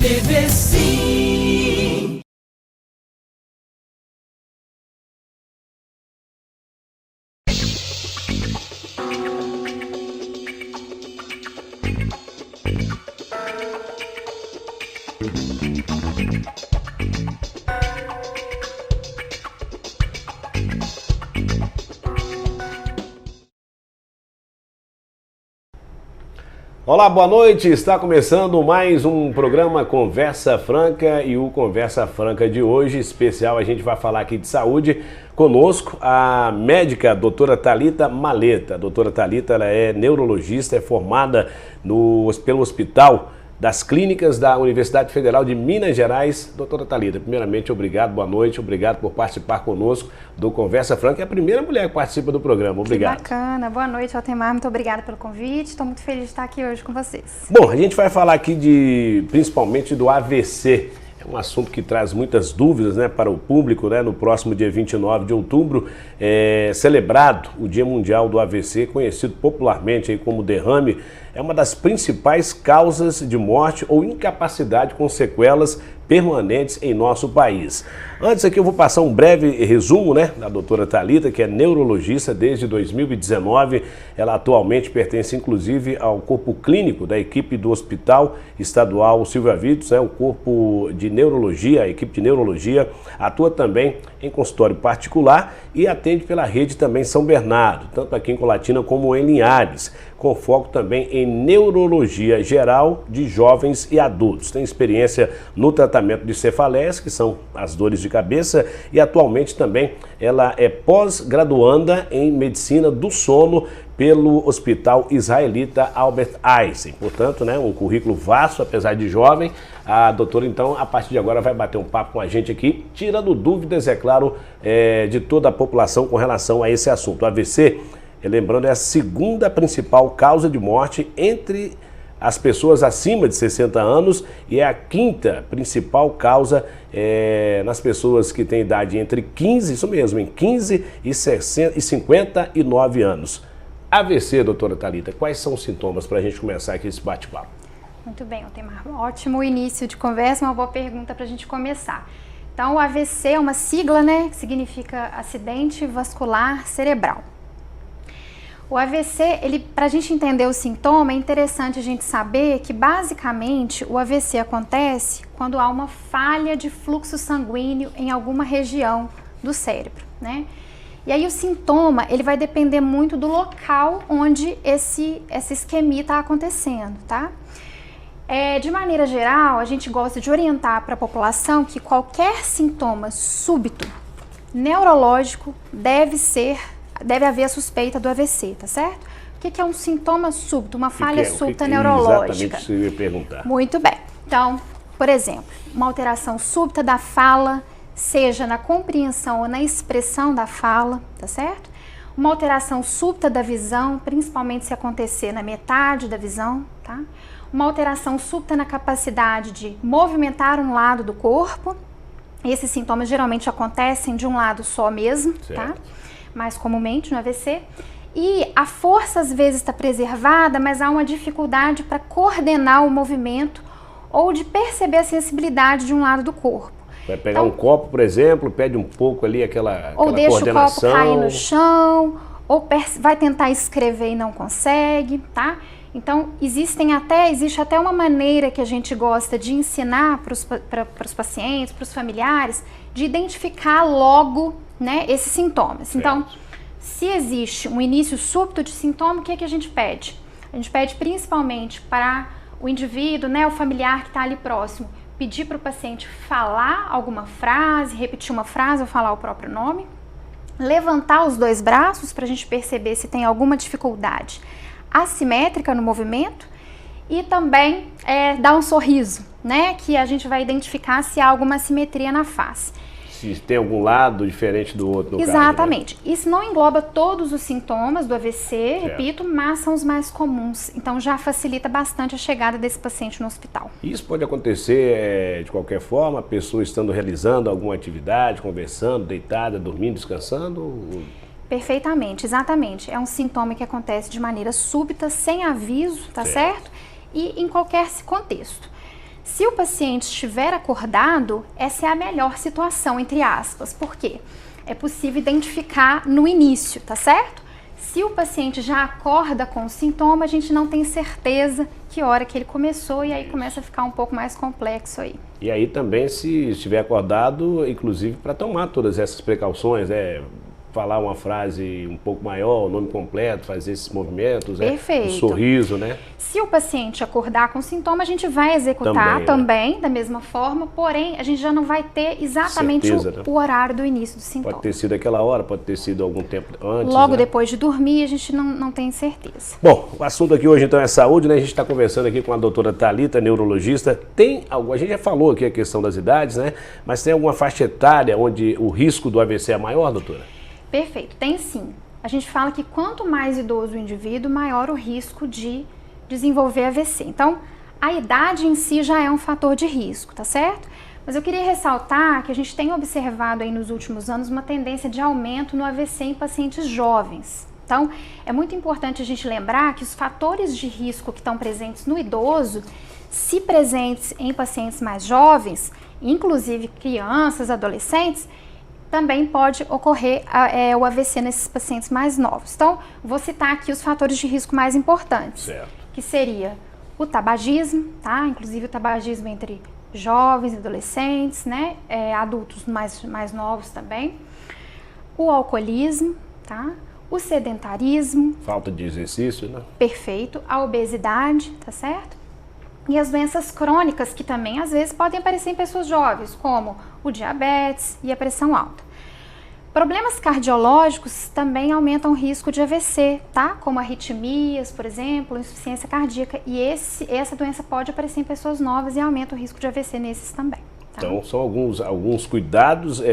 TV Sim. Olá, boa noite. Está começando mais um programa Conversa Franca e o Conversa Franca de hoje, especial, a gente vai falar aqui de saúde. Conosco a médica doutora Thalita Maleta. A doutora Thalita, ela é neurologista, é formada pelo Hospital das Clínicas da Universidade Federal de Minas Gerais. Doutora Thalita, primeiramente, obrigado, boa noite, obrigado por participar conosco do Conversa Franca. É a primeira mulher que participa do programa, obrigado. Que bacana, boa noite, Altemar, muito obrigada pelo convite, estou muito feliz de estar aqui hoje com vocês. Bom, a gente vai falar aqui principalmente do AVC. É um assunto que traz muitas dúvidas, né, para o público, né? No próximo dia 29 de outubro é celebrado o Dia Mundial do AVC, conhecido popularmente aí como derrame. É uma das principais causas de morte ou incapacidade com sequelas permanentes em nosso país. Antes aqui eu vou passar um breve resumo, né, da doutora Thalita, que é neurologista desde 2019. Ela atualmente pertence inclusive ao corpo clínico da equipe do Hospital Estadual Silvia Vitos, o corpo de neurologia, a equipe de neurologia, atua também em consultório particular e atende pela rede também São Bernardo, tanto aqui em Colatina como em Linhares, com foco também em neurologia geral de jovens e adultos. Tem experiência no tratamento de cefaleias, que são as dores de cabeça, e atualmente também ela é pós-graduanda em medicina do sono pelo Hospital Israelita Albert Einstein. Portanto, né, um currículo vasto, apesar de jovem. A doutora, então, a partir de agora vai bater um papo com a gente aqui, tirando dúvidas, é claro, de toda a população com relação a esse assunto. O AVC, lembrando, é a segunda principal causa de morte entre as pessoas acima de 60 anos e é a quinta principal causa nas pessoas que têm idade entre 15, isso mesmo, em 15 e 59 anos. AVC, doutora Thalita, quais são os sintomas para a gente começar aqui esse bate-papo? Muito bem, Altemar, ótimo início de conversa, uma boa pergunta para a gente começar. Então, o AVC é uma sigla, né, que significa acidente vascular cerebral. O AVC, para a gente entender o sintoma, é interessante a gente saber que, basicamente, o AVC acontece quando há uma falha de fluxo sanguíneo em alguma região do cérebro, né? E aí o sintoma, ele vai depender muito do local onde essa isquemia está acontecendo, tá? De maneira geral, a gente gosta de orientar para a população que qualquer sintoma súbito neurológico deve haver a suspeita do AVC, tá certo? O que é um sintoma súbito, uma falha súbita neurológica? Exatamente isso que eu ia perguntar. Muito bem. Então, por exemplo, uma alteração súbita da fala, seja na compreensão ou na expressão da fala, tá certo? Uma alteração súbita da visão, principalmente se acontecer na metade da visão, tá? Uma alteração súbita na capacidade de movimentar um lado do corpo. Esses sintomas geralmente acontecem de um lado só mesmo, tá? Mais comumente no AVC. E a força às vezes está preservada, mas há uma dificuldade para coordenar o movimento ou de perceber a sensibilidade de um lado do corpo. Vai pegar um copo, por exemplo, pede um pouco ali aquela ou deixa coordenação. O copo cair no chão, ou vai tentar escrever e não consegue, tá? Então, existe até uma maneira que a gente gosta de ensinar para os pacientes, para os familiares, de identificar logo, né, esses sintomas. Certo. Então, se existe um início súbito de sintoma, o que é que a gente pede? A gente pede principalmente para o indivíduo, né, o familiar que está ali próximo, pedir para o paciente falar alguma frase, repetir uma frase ou falar o próprio nome, levantar os dois braços para a gente perceber se tem alguma dificuldade assimétrica no movimento e também dar um sorriso, né, que a gente vai identificar se há alguma assimetria na face. Se tem algum lado diferente do outro, no Exatamente. caso, né? Isso não engloba todos os sintomas do AVC, certo, repito, mas são os mais comuns. Então já facilita bastante a chegada desse paciente no hospital. Isso pode acontecer de qualquer forma, a pessoa estando realizando alguma atividade, conversando, deitada, dormindo, descansando? Perfeitamente, exatamente. É um sintoma que acontece de maneira súbita, sem aviso, tá certo? E em qualquer contexto. Se o paciente estiver acordado, essa é a melhor situação, entre aspas. Por quê? É possível identificar no início, tá certo? Se o paciente já acorda com o sintoma, a gente não tem certeza que hora que ele começou e aí começa a ficar um pouco mais complexo aí. E aí também, se estiver acordado, inclusive para tomar todas essas precauções, falar uma frase um pouco maior, o nome completo, fazer esses movimentos, Perfeito. Um sorriso, né? Se o paciente acordar com sintoma, a gente vai executar também da mesma forma, porém a gente já não vai ter exatamente o horário do início do sintoma. Pode ter sido aquela hora, pode ter sido algum tempo antes. Logo depois de dormir, a gente não tem certeza. Bom, o assunto aqui hoje então é saúde, né? A gente está conversando aqui com a doutora Thalita, neurologista. A gente já falou aqui a questão das idades, né? Mas tem alguma faixa etária onde o risco do AVC é maior, doutora? Perfeito, tem sim. A gente fala que quanto mais idoso o indivíduo, maior o risco de desenvolver AVC. Então, a idade em si já é um fator de risco, tá certo? Mas eu queria ressaltar que a gente tem observado aí nos últimos anos uma tendência de aumento no AVC em pacientes jovens. Então, é muito importante a gente lembrar que os fatores de risco que estão presentes no idoso, se presentes em pacientes mais jovens, inclusive crianças, adolescentes, também pode ocorrer o AVC nesses pacientes mais novos. Então, vou citar aqui os fatores de risco mais importantes, certo, que seria o tabagismo, tá? Inclusive o tabagismo entre jovens, adolescentes, né? Adultos mais novos também. O alcoolismo, tá? O sedentarismo. Falta de exercício, né? Perfeito. A obesidade, tá certo? E as doenças crônicas, que também às vezes podem aparecer em pessoas jovens, como o diabetes e a pressão alta. Problemas cardiológicos também aumentam o risco de AVC, tá? Como arritmias, por exemplo, insuficiência cardíaca. E essa doença pode aparecer em pessoas novas e aumenta o risco de AVC nesses também. Tá? Então, são alguns cuidados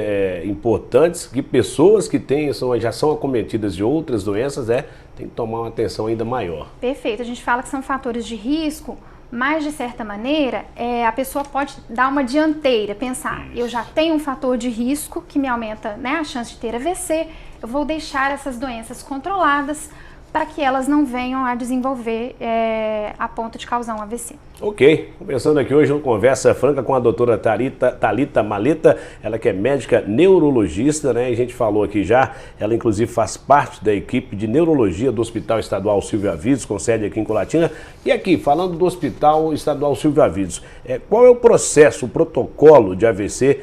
importantes que pessoas que já são acometidas de outras doenças, tem que tomar uma atenção ainda maior. Perfeito. A gente fala que são fatores de risco, mas de certa maneira a pessoa pode dar uma dianteira, pensar, eu já tenho um fator de risco que me aumenta, né, a chance de ter AVC, eu vou deixar essas doenças controladas para que elas não venham a desenvolver a ponto de causar um AVC. Ok, conversando aqui hoje uma conversa franca com a doutora Thalita Maleta, ela que é médica neurologista, né? A gente falou aqui já, ela inclusive faz parte da equipe de neurologia do Hospital Estadual Silvio Avidos, com sede aqui em Colatina. E aqui, falando do Hospital Estadual Silvio Avidos, qual é o processo, o protocolo de AVC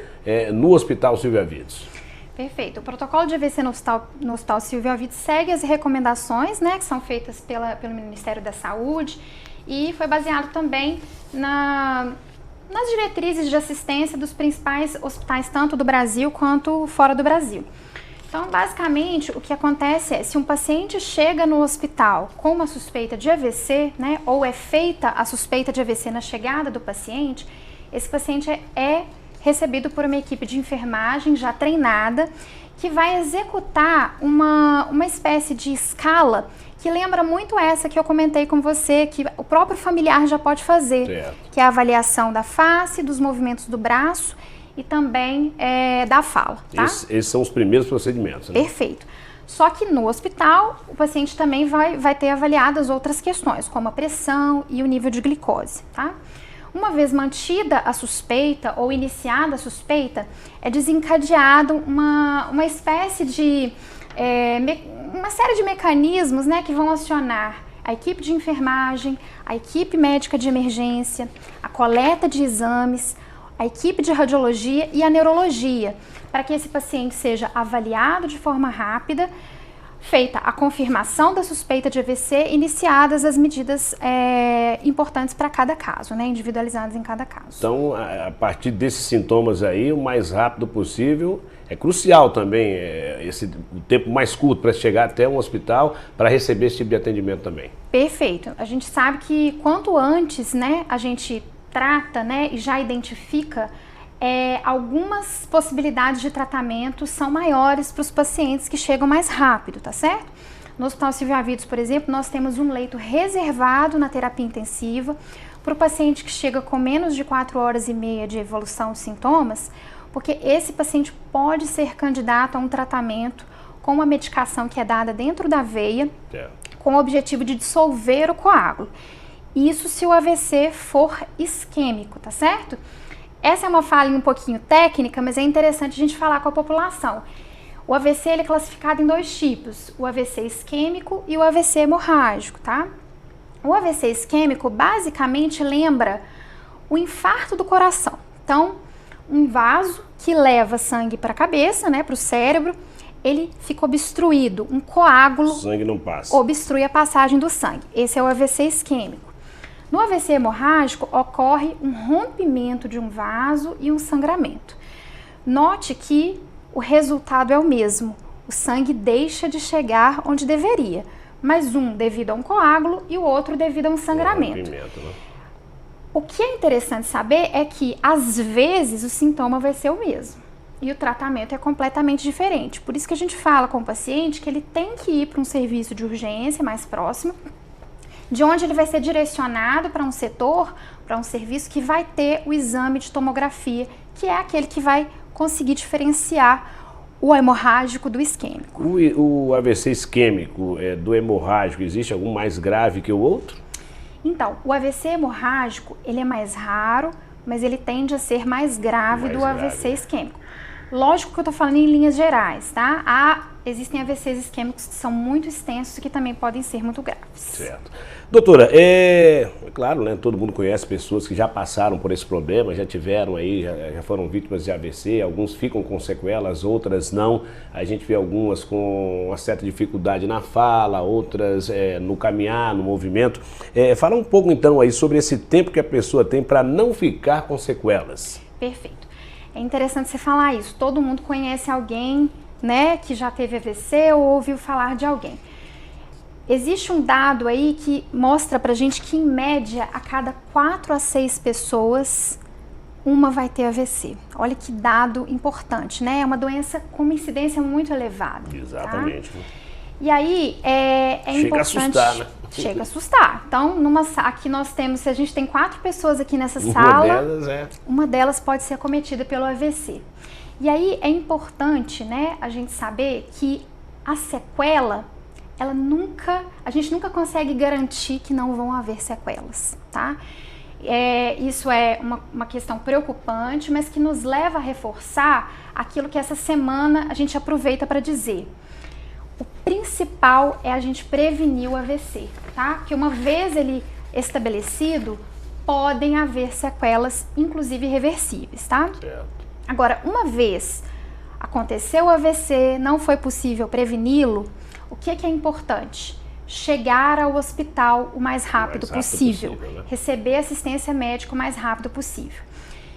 no Hospital Silvio Avidos? Perfeito. O protocolo de AVC no Hospital Silvio Avidos segue as recomendações, né, que são feitas pelo Ministério da Saúde e foi baseado também nas diretrizes de assistência dos principais hospitais, tanto do Brasil quanto fora do Brasil. Então, basicamente, o que acontece é, se um paciente chega no hospital com uma suspeita de AVC, né, ou é feita a suspeita de AVC na chegada do paciente, esse paciente é recebido por uma equipe de enfermagem já treinada, que vai executar uma espécie de escala que lembra muito essa que eu comentei com você, que o próprio familiar já pode fazer, certo, que é a avaliação da face, dos movimentos do braço e também da fala. Tá? Esses são os primeiros procedimentos, né? Perfeito. Só que no hospital, o paciente também vai ter avaliadas outras questões, como a pressão e o nível de glicose, tá? Uma vez mantida a suspeita ou iniciada a suspeita, é desencadeado uma espécie de uma série de mecanismos, né, que vão acionar a equipe de enfermagem, a equipe médica de emergência, a coleta de exames, a equipe de radiologia e a neurologia, para que esse paciente seja avaliado de forma rápida, feita a confirmação da suspeita de AVC, iniciadas as medidas importantes para cada caso, né, individualizadas em cada caso. Então, a partir desses sintomas aí, o mais rápido possível, é crucial também o tempo mais curto para chegar até um hospital para receber esse tipo de atendimento também. Perfeito. A gente sabe que quanto antes, né, a gente trata, né, e já identifica, algumas possibilidades de tratamento são maiores para os pacientes que chegam mais rápido, tá certo? No Hospital Silvio Avidos, por exemplo, nós temos um leito reservado na terapia intensiva para o paciente que chega com menos de 4 horas e meia de evolução de sintomas, porque esse paciente pode ser candidato a um tratamento com uma medicação que é dada dentro da veia, com o objetivo de dissolver o coágulo. Isso se o AVC for isquêmico, tá certo? Essa é uma falinha um pouquinho técnica, mas é interessante a gente falar com a população. O AVC ele é classificado em 2 tipos, o AVC isquêmico e o AVC hemorrágico, tá? O AVC isquêmico basicamente lembra o infarto do coração. Então, um vaso que leva sangue para a cabeça, né, para o cérebro, ele fica obstruído, um coágulo O sangue não passa. obstrui a passagem do sangue. Esse é o AVC isquêmico. No AVC hemorrágico, ocorre um rompimento de um vaso e um sangramento. Note que o resultado é o mesmo. O sangue deixa de chegar onde deveria, mas um devido a um coágulo e o outro devido a um sangramento. Rompimento, né? O que é interessante saber é que, às vezes, o sintoma vai ser o mesmo e o tratamento é completamente diferente. Por isso que a gente fala com o paciente que ele tem que ir para um serviço de urgência mais próximo, de onde ele vai ser direcionado para um setor, para um serviço que vai ter o exame de tomografia, que é aquele que vai conseguir diferenciar o hemorrágico do isquêmico. O AVC isquêmico do hemorrágico, existe algum mais grave que o outro? Então, o AVC hemorrágico, ele é mais raro, mas ele tende a ser mais grave do AVC isquêmico. Lógico que eu tô falando em linhas gerais, tá? Existem AVCs isquêmicos que são muito extensos e que também podem ser muito graves. Certo. Doutora, claro, né, todo mundo conhece pessoas que já passaram por esse problema, já tiveram aí, já foram vítimas de AVC, alguns ficam com sequelas, outras não. A gente vê algumas com uma certa dificuldade na fala, outras no caminhar, no movimento. Fala um pouco então aí sobre esse tempo que a pessoa tem para não ficar com sequelas. Perfeito. É interessante você falar isso. Todo mundo conhece alguém, né, que já teve AVC ou ouviu falar de alguém. Existe um dado aí que mostra pra gente que, em média, a cada 4 a 6 pessoas, uma vai ter AVC. Olha que dado importante, né? É uma doença com uma incidência muito elevada. Exatamente. Tá? E aí, Chega importante... a assustar, né? Chega a assustar. Então, aqui nós temos, se a gente tem 4 pessoas aqui nessa sala, uma delas pode ser acometida pelo AVC. E aí, é importante, né, a gente saber que a sequela, a gente nunca consegue garantir que não vão haver sequelas, tá? Isso é uma questão preocupante, mas que nos leva a reforçar aquilo que essa semana a gente aproveita para dizer. O principal é a gente prevenir o AVC, tá? Porque uma vez ele estabelecido, podem haver sequelas, inclusive irreversíveis, tá? Certo. Agora, uma vez aconteceu o AVC, não foi possível preveni-lo, o que é importante? Chegar ao hospital o mais rápido possível, né? Receber assistência médica o mais rápido possível.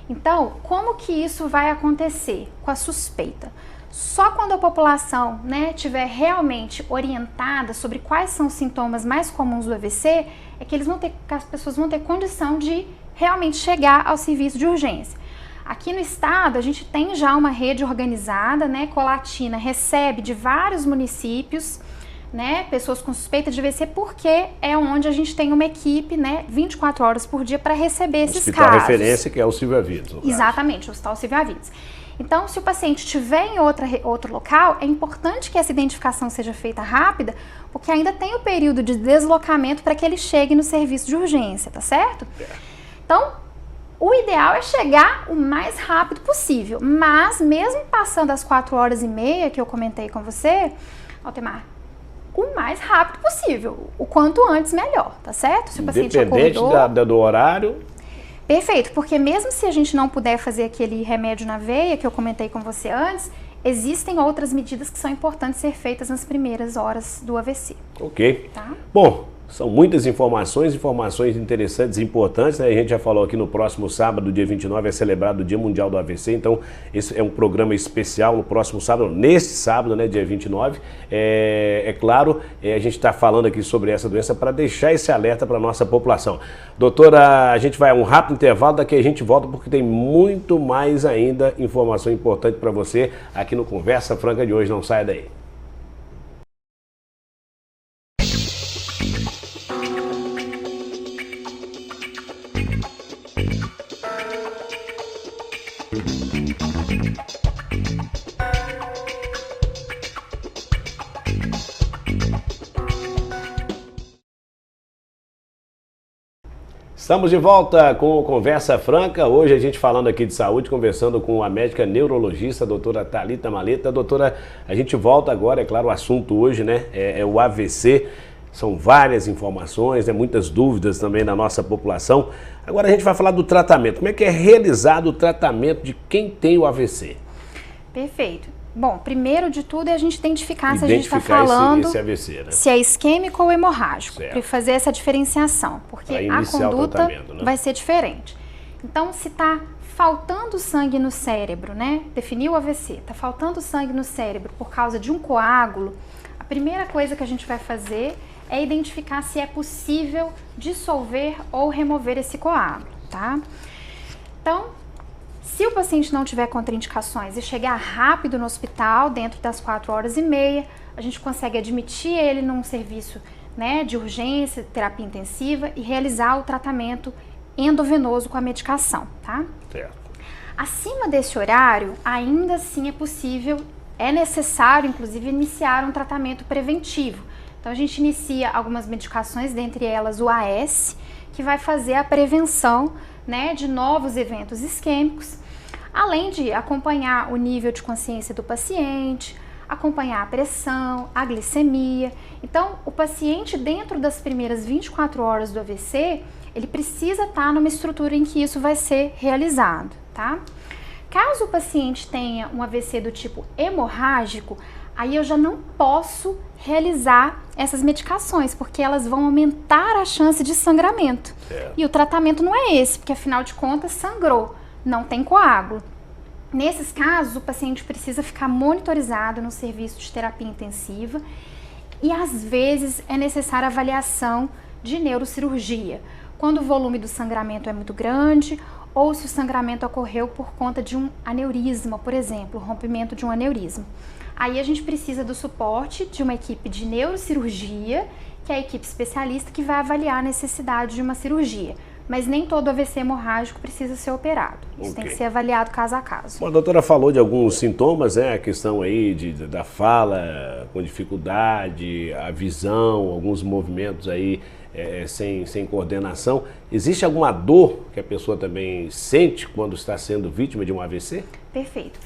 Então, como que isso vai acontecer com a suspeita? Só quando a população, né, tiver realmente orientada sobre quais são os sintomas mais comuns do AVC, é que as pessoas vão ter condição de realmente chegar ao serviço de urgência. Aqui no estado, a gente tem já uma rede organizada, né? Colatina recebe de vários municípios, né, pessoas com suspeita de AVC, porque é onde a gente tem uma equipe, né, 24 horas por dia para receber esses hospital casos. Referência, que é o Silvio Avides. Exatamente, o Hospital Silvio Avides. Então, se o paciente estiver em outro local, é importante que essa identificação seja feita rápida, porque ainda tem o período de deslocamento para que ele chegue no serviço de urgência, tá certo? Então, o ideal é chegar o mais rápido possível, mas mesmo passando as 4h30 que eu comentei com você, Altemar, o mais rápido possível, o quanto antes melhor, tá certo? Se o paciente independente acordou, do horário. Perfeito, porque mesmo se a gente não puder fazer aquele remédio na veia que eu comentei com você antes, existem outras medidas que são importantes ser feitas nas primeiras horas do AVC. Ok. Tá? Bom, são muitas informações interessantes e importantes, né? A gente já falou aqui no próximo sábado, dia 29, é celebrado o Dia Mundial do AVC, então esse é um programa especial no próximo sábado, neste sábado, né, dia 29. Claro, a gente está falando aqui sobre essa doença para deixar esse alerta para a nossa população. Doutora, a gente vai a um rápido intervalo, daqui a gente volta porque tem muito mais ainda informação importante para você aqui no Conversa Franca de hoje, não saia daí. Estamos de volta com o Conversa Franca. Hoje a gente falando aqui de saúde, conversando com a médica neurologista, a doutora Thalita Maleta. Doutora, a gente volta agora, é claro, o assunto hoje, né, é o AVC. São várias informações, né, muitas dúvidas também na nossa população. Agora a gente vai falar do tratamento. Como é que é realizado o tratamento de quem tem o AVC? Perfeito. Bom, primeiro de tudo é a gente identificar se a gente está falando esse AVC, né? Se é isquêmico ou hemorrágico, para fazer essa diferenciação, porque a conduta vai ser diferente. Então, se está faltando sangue no cérebro, né? Definiu o AVC, está faltando sangue no cérebro por causa de um coágulo, a primeira coisa que a gente vai fazer é identificar se é possível dissolver ou remover esse coágulo, tá? Então, se o paciente não tiver contraindicações e chegar rápido no hospital, dentro das 4h30, a gente consegue admitir ele num serviço, né, de urgência, terapia intensiva e realizar o tratamento endovenoso com a medicação, tá? Certo. Acima desse horário, ainda assim é possível, é necessário, inclusive, iniciar um tratamento preventivo. Então, a gente inicia algumas medicações, dentre elas o AS, que vai fazer a prevenção, né, de novos eventos isquêmicos, além de acompanhar o nível de consciência do paciente, acompanhar a pressão, a glicemia. Então, o paciente, dentro das primeiras 24 horas do AVC, ele precisa estar numa estrutura em que isso vai ser realizado, tá? Caso o paciente tenha um AVC do tipo hemorrágico, aí eu já não posso realizar essas medicações, porque elas vão aumentar a chance de sangramento. E o tratamento não é esse, porque afinal de contas sangrou, não tem coágulo. Nesses casos, o paciente precisa ficar monitorizado no serviço de terapia intensiva e às vezes é necessária avaliação de neurocirurgia, quando o volume do sangramento é muito grande ou se o sangramento ocorreu por conta de um aneurisma, por exemplo, o rompimento de um aneurisma. Aí a gente precisa do suporte de uma equipe de neurocirurgia, que é a equipe especialista que vai avaliar a necessidade de uma cirurgia. Mas nem todo AVC hemorrágico precisa ser operado. Isso tem que ser avaliado caso a caso. Bom, a doutora falou de alguns sintomas, né? A questão aí da fala com dificuldade, a visão, alguns movimentos aí sem coordenação. Existe alguma dor que a pessoa também sente quando está sendo vítima de um AVC? Perfeito.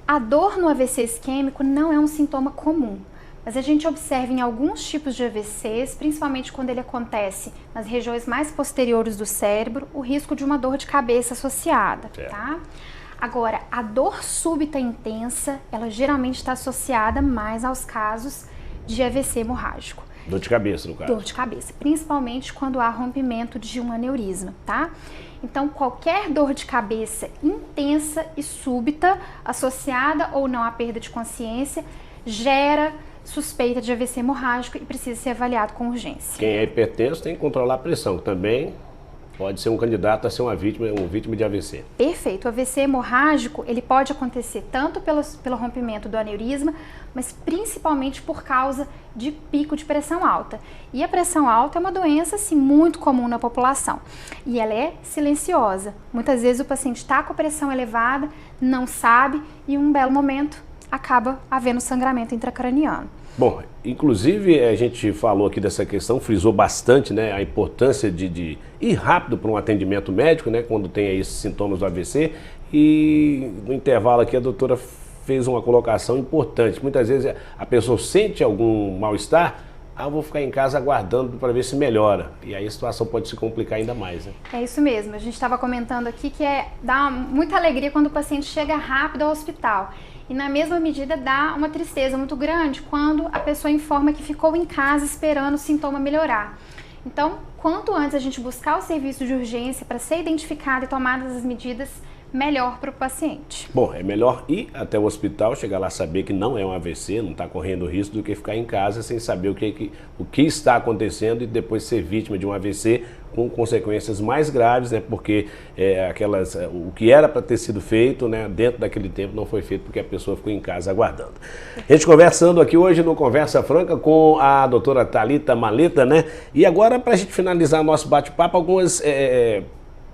A dor no AVC isquêmico não é um sintoma comum, mas a gente observa em alguns tipos de AVCs, principalmente quando ele acontece nas regiões mais posteriores do cérebro, o risco de uma dor de cabeça associada, tá? Agora, a dor súbita intensa, ela geralmente está associada mais aos casos de AVC hemorrágico. Dor de cabeça, no caso. Dor de cabeça, principalmente quando há rompimento de um aneurisma, tá? Então, qualquer dor de cabeça intensa e súbita, associada ou não à perda de consciência, gera suspeita de AVC hemorrágico e precisa ser avaliado com urgência. Quem é hipertenso tem que controlar a pressão, que também pode ser um candidato a ser uma vítima de AVC. Perfeito. O AVC hemorrágico, ele pode acontecer tanto pelo rompimento do aneurisma, mas principalmente por causa de pico de pressão alta. E a pressão alta é uma doença, assim, muito comum na população. E ela é silenciosa. Muitas vezes o paciente está com a pressão elevada, não sabe, e em um belo momento acaba havendo sangramento intracraniano. Bom, inclusive a gente falou aqui dessa questão, frisou bastante, né, a importância de ir rápido para um atendimento médico, né, quando tem aí esses sintomas do AVC. E no intervalo aqui a doutora fez uma colocação importante. Muitas vezes a pessoa sente algum mal-estar, eu vou ficar em casa aguardando para ver se melhora. E aí a situação pode se complicar ainda mais, né? É isso mesmo. A gente estava comentando aqui que dá muita alegria quando o paciente chega rápido ao hospital. E na mesma medida dá uma tristeza muito grande quando a pessoa informa que ficou em casa esperando o sintoma melhorar. Então, quanto antes a gente buscar o serviço de urgência para ser identificado e tomadas as medidas, melhor para o paciente. Bom, é melhor ir até o hospital, chegar lá saber que não é um AVC, não está correndo risco, do que ficar em casa sem saber o que está acontecendo e depois ser vítima de um AVC com consequências mais graves, né? Porque o que era para ter sido feito, né, dentro daquele tempo não foi feito porque a pessoa ficou em casa aguardando. A gente conversando aqui hoje no Conversa Franca com a doutora Thalita Maleta, né? E agora, para a gente finalizar nosso bate-papo, algumas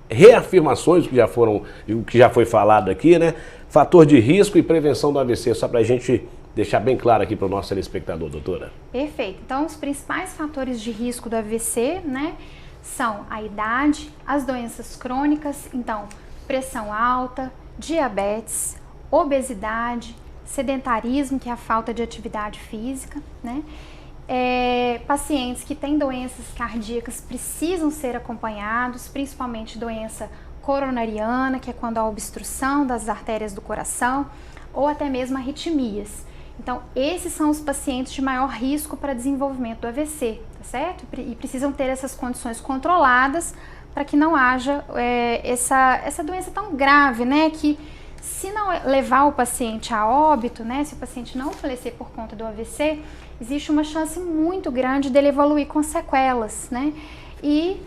reafirmações que já foi falado aqui, né? Fator de risco e prevenção do AVC, só para a gente deixar bem claro aqui para o nosso telespectador, doutora. Perfeito. Então, os principais fatores de risco do AVC, né? são a idade, as doenças crônicas, então pressão alta, diabetes, obesidade, sedentarismo, que é a falta de atividade física, né? Pacientes que têm doenças cardíacas precisam ser acompanhados, principalmente doença coronariana, que é quando há obstrução das artérias do coração, ou até mesmo arritmias. Então, esses são os pacientes de maior risco para desenvolvimento do AVC, tá certo? E precisam ter essas condições controladas para que não haja essa doença tão grave, né? Que se não levar o paciente a óbito, né? Se o paciente não falecer por conta do AVC, existe uma chance muito grande dele evoluir com sequelas, né? E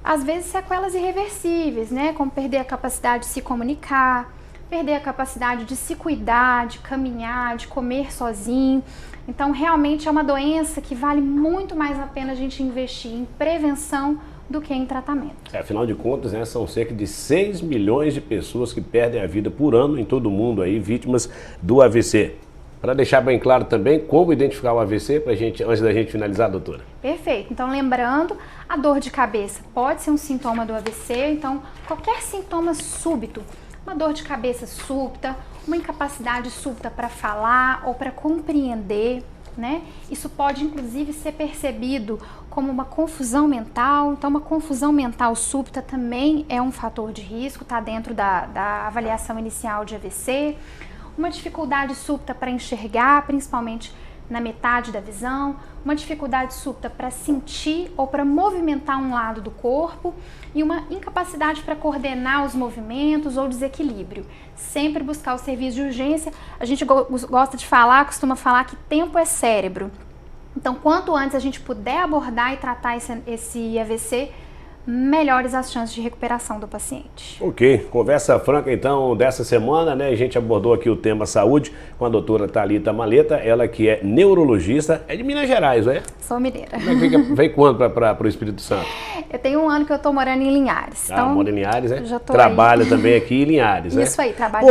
às vezes sequelas irreversíveis, né? Como perder a capacidade de se comunicar, perder a capacidade de se cuidar, de caminhar, de comer sozinho. Então, realmente é uma doença que vale muito mais a pena a gente investir em prevenção do que em tratamento. Afinal de contas, né, são cerca de 6 milhões de pessoas que perdem a vida por ano em todo o mundo, aí, vítimas do AVC. Para deixar bem claro também como identificar o AVC, antes da gente finalizar, doutora. Perfeito. Então, lembrando, a dor de cabeça pode ser um sintoma do AVC, então qualquer sintoma súbito, uma dor de cabeça súbita, uma incapacidade súbita para falar ou para compreender, né? Isso pode inclusive ser percebido como uma confusão mental. Então, uma confusão mental súbita também é um fator de risco, está dentro da avaliação inicial de AVC. Uma dificuldade súbita para enxergar, principalmente na metade da visão, uma dificuldade súbita para sentir ou para movimentar um lado do corpo e uma incapacidade para coordenar os movimentos ou desequilíbrio. Sempre buscar o serviço de urgência. A gente gosta de falar, costuma falar que tempo é cérebro. Então, quanto antes a gente puder abordar e tratar esse AVC, melhores as chances de recuperação do paciente. Ok, conversa franca então dessa semana, né? A gente abordou aqui o tema saúde com a doutora Thalita Maleta, ela que é neurologista, é de Minas Gerais, não é? Sou mineira. Vem quando para o Espírito Santo? Eu tenho um ano que eu tô morando em Linhares. Então, mora em Linhares, né? Já tô Trabalha aí. Também aqui em Linhares, né? Isso aí, trabalho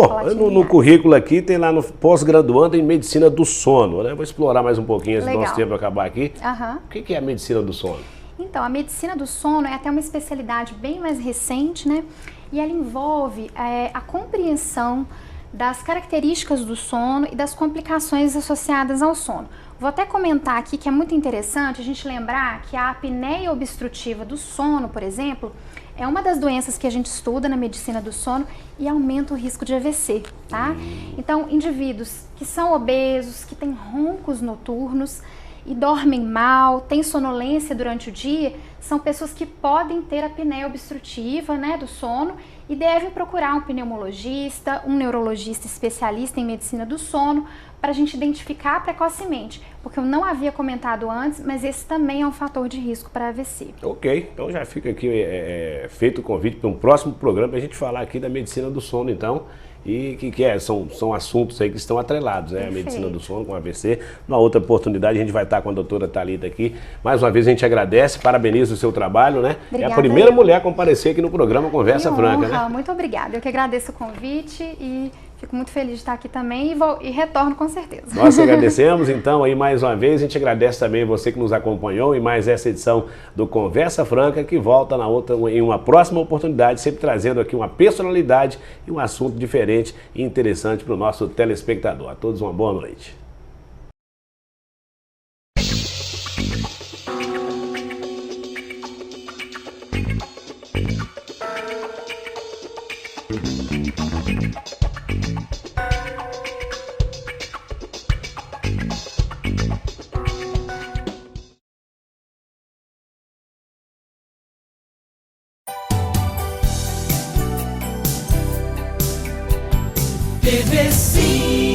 no currículo aqui tem lá no pós-graduando em medicina do sono, né? Vou explorar mais um pouquinho antes do nosso tempo acabar aqui. Uhum. O que é a medicina do sono? Então, a medicina do sono é até uma especialidade bem mais recente, né? E ela envolve a compreensão das características do sono e das complicações associadas ao sono. Vou até comentar aqui que é muito interessante a gente lembrar que a apneia obstrutiva do sono, por exemplo, é uma das doenças que a gente estuda na medicina do sono e aumenta o risco de AVC, tá? Então, indivíduos que são obesos, que têm roncos noturnos, e dormem mal, têm sonolência durante o dia, são pessoas que podem ter apneia obstrutiva, né, do sono e devem procurar um pneumologista, um neurologista especialista em medicina do sono para a gente identificar precocemente, porque eu não havia comentado antes, mas esse também é um fator de risco para AVC. Ok, então já fica aqui feito o convite para um próximo programa para a gente falar aqui da medicina do sono, então. E são assuntos aí que estão atrelados, né? A medicina do sono com o AVC. Numa outra oportunidade a gente vai estar com a doutora Thalita aqui. Mais uma vez a gente agradece, parabeniza o seu trabalho, né? Obrigada, é a primeira mulher a comparecer aqui no programa Conversa Franca, né? Muito obrigada. Eu que agradeço o convite e fico muito feliz de estar aqui também e retorno com certeza. Nós agradecemos, então, aí mais uma vez. A gente agradece também você que nos acompanhou em mais essa edição do Conversa Franca, que volta em uma próxima oportunidade, sempre trazendo aqui uma personalidade e um assunto diferente e interessante para o nosso telespectador. A todos uma boa noite. TVC